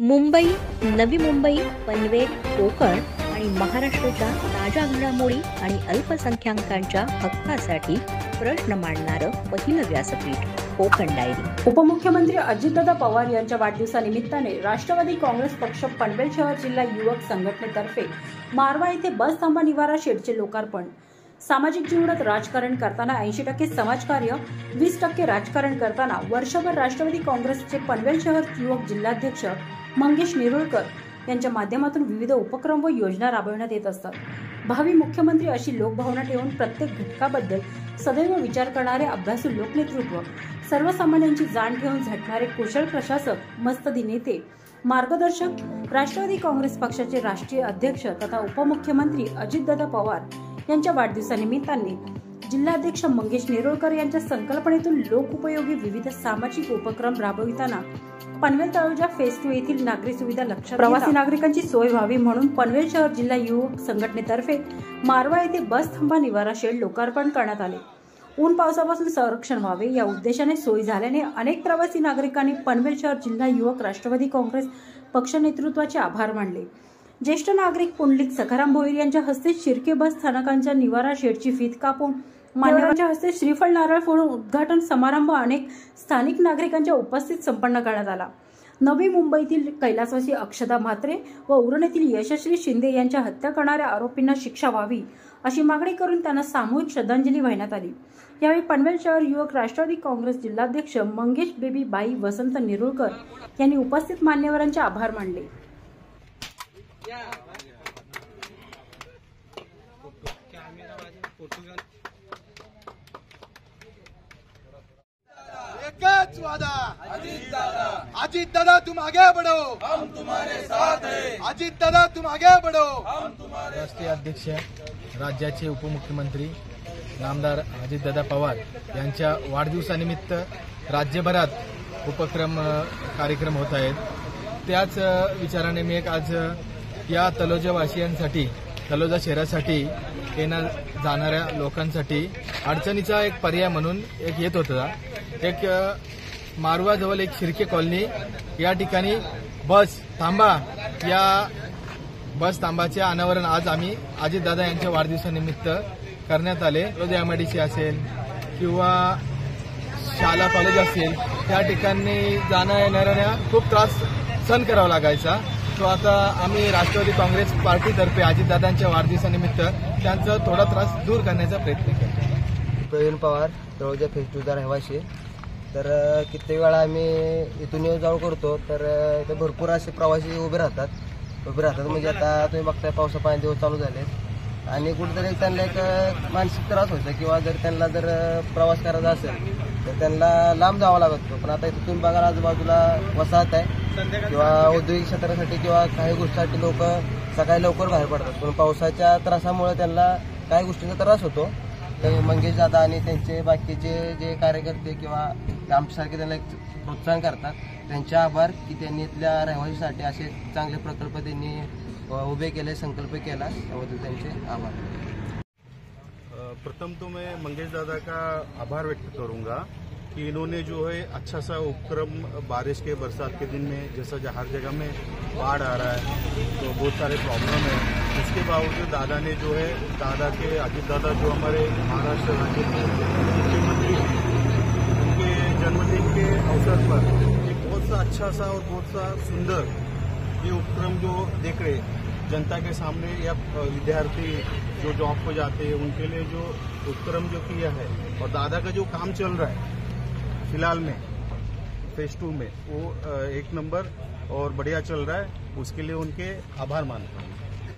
मुंबई, नवी मुंबई, पनवेल, कोकण आणि महाराष्ट्राच्या ताज्या घडामोडी आणि अल्पसंख्याकांच्या हक्कासाठी प्रश्न मांडणारं पहिलं व्यासपीठ कोकण डायरी। उपमुख्यमंत्री अजितदादा पवार यांच्या वाढदिवसानिमित्ताने राष्ट्रवादी काँग्रेस पक्ष पनवेल शहर जिल्हा युवक संघटनेतर्फे मारवा येथे बस थांबा निवारा शेडचे लोकार्पण। सामाजिक जीवनात राजकारण करताना 80% समाजकार्य, 20% राजकारण करताना वर्षभर राष्ट्रवादी काँग्रेसचे पनवेल शहर युवक जिल्हाध्यक्ष मंगेश नेरुळकर यांच्या माध्यमातून विविध उपक्रम व योजना राबविण्यात येत असतात। भावी मुख्यमंत्री अशी लोकभावना ठेवून प्रत्येक घटकाबद्दल सदैव विचार करणारे अभ्यासू लोकनेतृत्व, सर्वसामान्यांची जाण ठेवून झटणारे कुशल प्रशासक, मस्तदी नेते, मार्गदर्शक, राष्ट्रवादी काँग्रेस पक्षाचे राष्ट्रीय अध्यक्ष तथा उपमुख्यमंत्री अजितदादा पवार यांच्या वाढदिवसानिमित्ताने जिल्हाध्यक्ष मंगेश नेरुळकर यांच्या संकल्पनेतून लोकोपयोगी विविध सामाजिक उपक्रम राबविताना पनवेल तळोजा फेज 2 येथील नागरी सुविधा लक्षात प्रवासी नागरिकांची सोय व्हावी म्हणून पनवेल शहर जिल्हा युवक संघटनेतर्फे मारवा येथे बस थांबा निवारा शेड लोकार्पण करण्यात आले। ऊन पावसापासून संरक्षण व्हावे या उद्देशाने सोय झाल्याने अनेक प्रवासी नागरिकांनी पनवेल शहर जिल्हा युवक राष्ट्रवादी काँग्रेस पक्ष नेतृत्वाचे आभार मानले। ज्येष्ठ नागरिक पुंडलिक सखाराम भोईर यांच्या हस्ते शिर्के बस स्थानकांच्या निवारा शेडची फीत कापून मान्यवरांच्या हस्ते श्रीफळ नारळ फोडून उद्घाटन समारंभ अनेक स्थानिक नागरिकांच्या उपस्थित संपन्न करण्यात आला। नवी मुंबईतील कैलासवासी अक्षदा म्हात्रे व उरण येथील यशस्वी शिंदे यांच्या हत्या करणाऱ्या आरोपींना शिक्षा व्हावी अशी मागणी करून त्यांना सामूहिक श्रद्धांजली वाहण्यात आली। यावेळी पनवेल शहर युवक राष्ट्रवादी काँग्रेस जिल्हाध्यक्ष मंगेश बेबी बाई वसंत नेरुळकर यांनी उपस्थित मान्यवरांचे आभार मानले। अजीत दादा तुम आगे बढ़ो, हम तुम्हारे साथ हैं। अजीत दादा तुम आगे बढ़ो, हम तुम्हारे। राष्ट्रीय अध्यक्ष, राज्याचे उपमुख्यमंत्री नामदार अजितदादा पवार यांच्या वाढदिवसानिमित्त राज्यभरात उपक्रम कार्यक्रम होत आहेत। त्याच विचाराने मी आज या तलोजावासियांसाठी, तलोजा शहरासाठी येणार जाणाऱ्या लोकांसाठी अडचणीचा एक पर्याय म्हणून एक येत होता। एक मारवाजवळ एक शिर्के कॉलनी या ठिकाणी बस थांबा या बस थांबाचे अनावरण आज आम्ही अजितदादा यांच्या वाढदिवसानिमित्त करण्यात आले। रोज एमआयडीसी असेल किंवा शाळा कॉलेज असेल त्या ठिकाणी जाणं येणाऱ्यांना खूप त्रास सहन करावा लागायचा। तो आता आम्ही राष्ट्रवादी काँग्रेस पार्टीतर्फे अजितदादांच्या वाढदिवसानिमित्त त्यांचा थोडा त्रास दूर करण्याचा प्रयत्न करतो। प्रवीण पवार, तळोजा फेज 2चा रहिवासी। तर कित्येक वेळा आम्ही इथून येऊन जाऊ करतो तर इथे भरपूर असे प्रवासी उभे राहतात म्हणजे आता तुम्ही बघताय पावसा पाणी दिवस चालू झाले आणि कुठेतरी त्यांना एक मानसिक त्रास होतो किंवा त्यांना जर प्रवास करायचा असेल तर त्यांना लांब जावं लागतो। पण आता इथं तुम्ही बघा आजूबाजूला वसाहत आहे किंवा औद्योगिक क्षेत्रासाठी किंवा काही गोष्टीसाठी लोक सकाळी लवकर बाहेर पडतात, पण पावसाच्या त्रासामुळे त्यांना काही गोष्टींचा त्रास होतो। मंगेश दादा आणि त्यांचे बाकीचे जे कार्यकर्ते किंवा आमच्यासारखे त्यांना एक प्रोत्साहन करतात, त्यांचे आभार की त्यांनी इथल्या रहिवासीसाठी असे चांगले प्रकल्प त्यांनी उभे केले, संकल्प केला, त्याबद्दल त्यांचे आभार। प्रथम तो मैं मंगेश दादा का आभार व्यक्त करूंगा कि इन्होंने जो है अच्छा सा उपक्रम बारिश के बरसात के दिन में जैसा हर जगह में बाढ़ आ रहा है तो बहुत सारे प्रॉब्लम है, उसके बावजूद दादा ने जो है दादा के अजित दादा जो हमारे महाराष्ट्र राज्य के मुख्यमंत्री उनके जन्मदिन के अवसर पर एक बहुत सा अच्छा सा और बहुत सा सुंदर ये उपक्रम जो देख रहे जनता के सामने या विद्यार्थी जो जॉब पर जाते हैं उनके लिए जो उपक्रम जो किया है और दादा का जो काम चल रहा है फिलहाल में फेज 2 में वो एक नंबर और बढ़िया चल रहा है, उसके लिए उनके आभार मानता हूँ।